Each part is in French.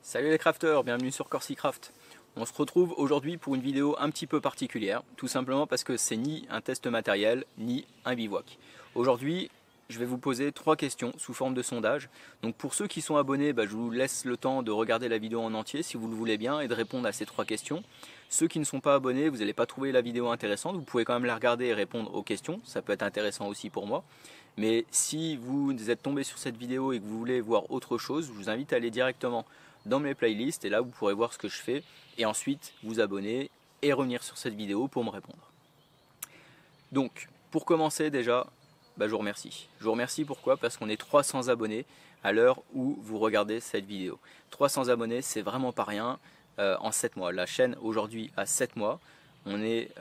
Salut les crafters, bienvenue sur CorsiCraft. On se retrouve aujourd'hui pour une vidéo un petit peu particulière, tout simplement parce que c'est ni un test matériel, ni un bivouac. Aujourd'hui, je vais vous poser 3 questions sous forme de sondage. Donc pour ceux qui sont abonnés, je vous laisse le temps de regarder la vidéo en entier si vous le voulez bien et de répondre à ces 3 questions. Ceux qui ne sont pas abonnés, vous n'allez pas trouver la vidéo intéressante, vous pouvez quand même la regarder et répondre aux questions, ça peut être intéressant aussi pour moi. Mais si vous êtes tombé sur cette vidéo et que vous voulez voir autre chose, je vous invite à aller directement dans mes playlists et là vous pourrez voir ce que je fais et ensuite vous abonner et revenir sur cette vidéo pour me répondre. Donc pour commencer déjà, je vous remercie. Je vous remercie pourquoi? Parce qu'on est 300 abonnés à l'heure où vous regardez cette vidéo. 300 abonnés, c'est vraiment pas rien en 7 mois. La chaîne aujourd'hui a 7 mois. On est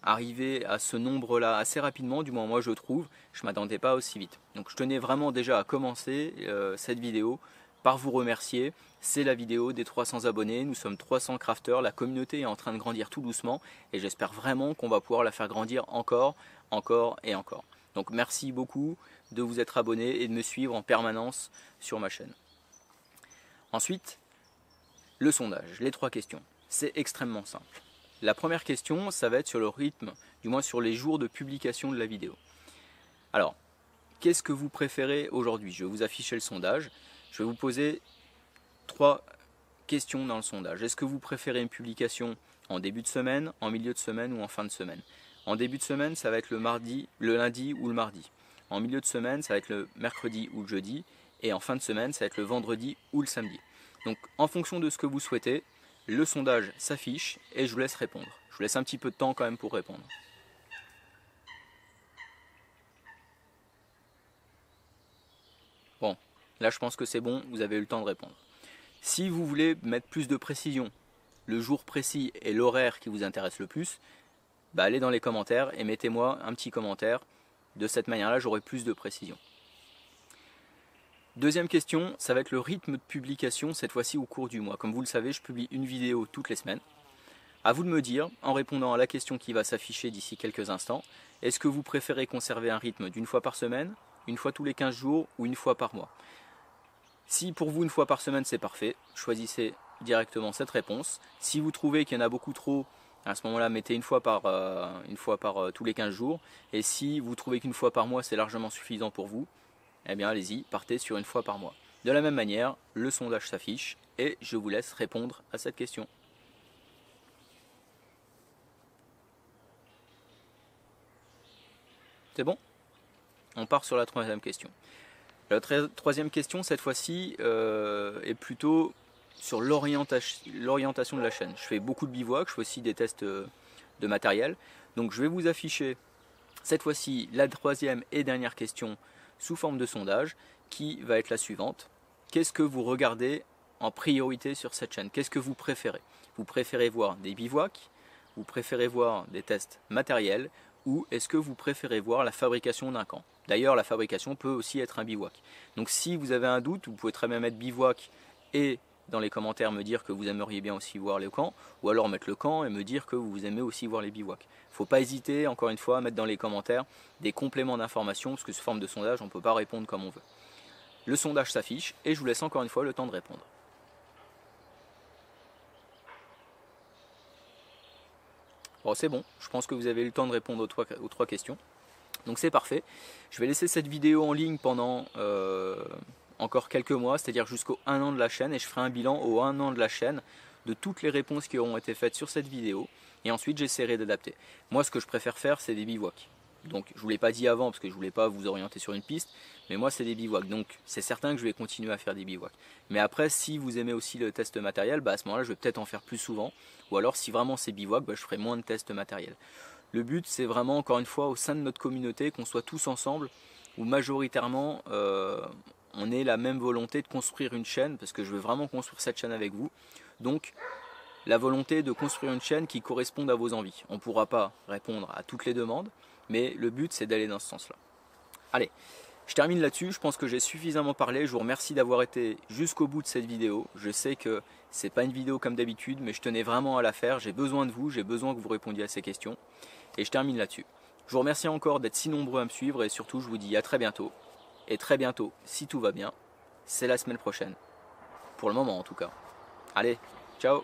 arrivé à ce nombre-là assez rapidement, du moins moi je trouve. Je ne m'attendais pas aussi vite. Donc je tenais vraiment déjà à commencer cette vidéo par vous remercier. C'est la vidéo des 300 abonnés, nous sommes 300 crafters, la communauté est en train de grandir tout doucement et j'espère vraiment qu'on va pouvoir la faire grandir encore et encore. Donc merci beaucoup de vous être abonné et de me suivre en permanence sur ma chaîne. Ensuite, le sondage, les 3 questions. C'est extrêmement simple. La première question, ça va être sur le rythme, du moins sur les jours de publication de la vidéo. Alors, qu'est-ce que vous préférez aujourd'hui? Je vais vous afficher le sondage. Je vais vous poser 3 questions dans le sondage. Est-ce que vous préférez une publication en début de semaine, en milieu de semaine ou en fin de semaine? En début de semaine, ça va être le lundi ou le mardi. En milieu de semaine, ça va être le mercredi ou le jeudi. Et en fin de semaine, ça va être le vendredi ou le samedi. Donc en fonction de ce que vous souhaitez, le sondage s'affiche et je vous laisse répondre. Je vous laisse un petit peu de temps quand même pour répondre. Bon, là je pense que c'est bon, vous avez eu le temps de répondre. Si vous voulez mettre plus de précision, le jour précis et l'horaire qui vous intéresse le plus, allez dans les commentaires et mettez-moi un petit commentaire. De cette manière-là, j'aurai plus de précision. Deuxième question, ça va être le rythme de publication, cette fois-ci au cours du mois. Comme vous le savez, je publie une vidéo toutes les semaines. À vous de me dire, en répondant à la question qui va s'afficher d'ici quelques instants, est-ce que vous préférez conserver un rythme d'une fois par semaine, une fois tous les 15 jours ou une fois par mois? Si pour vous une fois par semaine c'est parfait, choisissez directement cette réponse. Si vous trouvez qu'il y en a beaucoup trop, à ce moment-là mettez une fois par tous les 15 jours. Et si vous trouvez qu'une fois par mois c'est largement suffisant pour vous, eh bien allez-y, partez sur une fois par mois. De la même manière, le sondage s'affiche et je vous laisse répondre à cette question. C'est bon? On part sur la troisième question. La troisième question, cette fois-ci, est plutôt sur l'orientation de la chaîne. Je fais beaucoup de bivouac, je fais aussi des tests de matériel. Donc je vais vous afficher cette fois-ci la troisième et dernière question sous forme de sondage qui va être la suivante. Qu'est-ce que vous regardez en priorité sur cette chaîne? Qu'est-ce que vous préférez? Vous préférez voir des bivouacs? Vous préférez voir des tests matériels? Ou est-ce que vous préférez voir la fabrication d'un camp? D'ailleurs, la fabrication peut aussi être un bivouac. Donc si vous avez un doute, vous pouvez très bien mettre bivouac et dans les commentaires me dire que vous aimeriez bien aussi voir le camp, ou alors mettre le camp et me dire que vous aimez aussi voir les bivouacs. Il ne faut pas hésiter, encore une fois, à mettre dans les commentaires des compléments d'information, parce que sous forme de sondage, on ne peut pas répondre comme on veut. Le sondage s'affiche et je vous laisse encore une fois le temps de répondre. Bon, c'est bon, je pense que vous avez eu le temps de répondre aux 3 questions. Donc c'est parfait. Je vais laisser cette vidéo en ligne pendant encore quelques mois, c'est-à-dire jusqu'au 1 an de la chaîne, et je ferai un bilan au 1 an de la chaîne de toutes les réponses qui auront été faites sur cette vidéo, et ensuite j'essaierai d'adapter. Moi ce que je préfère faire c'est des bivouacs. Donc je ne vous l'ai pas dit avant parce que je ne voulais pas vous orienter sur une piste, mais moi c'est des bivouacs, donc c'est certain que je vais continuer à faire des bivouacs. Mais après si vous aimez aussi le test matériel, à ce moment-là je vais peut-être en faire plus souvent, ou alors si vraiment c'est bivouac, je ferai moins de tests matériel. Le but c'est vraiment encore une fois au sein de notre communauté qu'on soit tous ensemble, où majoritairement on ait la même volonté de construire une chaîne, parce que je veux vraiment construire cette chaîne avec vous. Donc la volonté de construire une chaîne qui corresponde à vos envies. On ne pourra pas répondre à toutes les demandes, mais le but c'est d'aller dans ce sens-là. Allez, je termine là-dessus, je pense que j'ai suffisamment parlé, je vous remercie d'avoir été jusqu'au bout de cette vidéo. Je sais que c'est pas une vidéo comme d'habitude, mais je tenais vraiment à la faire, j'ai besoin de vous, j'ai besoin que vous répondiez à ces questions. Et je termine là-dessus. Je vous remercie encore d'être si nombreux à me suivre et surtout je vous dis à très bientôt. Et très bientôt, si tout va bien, c'est la semaine prochaine. pour le moment en tout cas. Allez, ciao!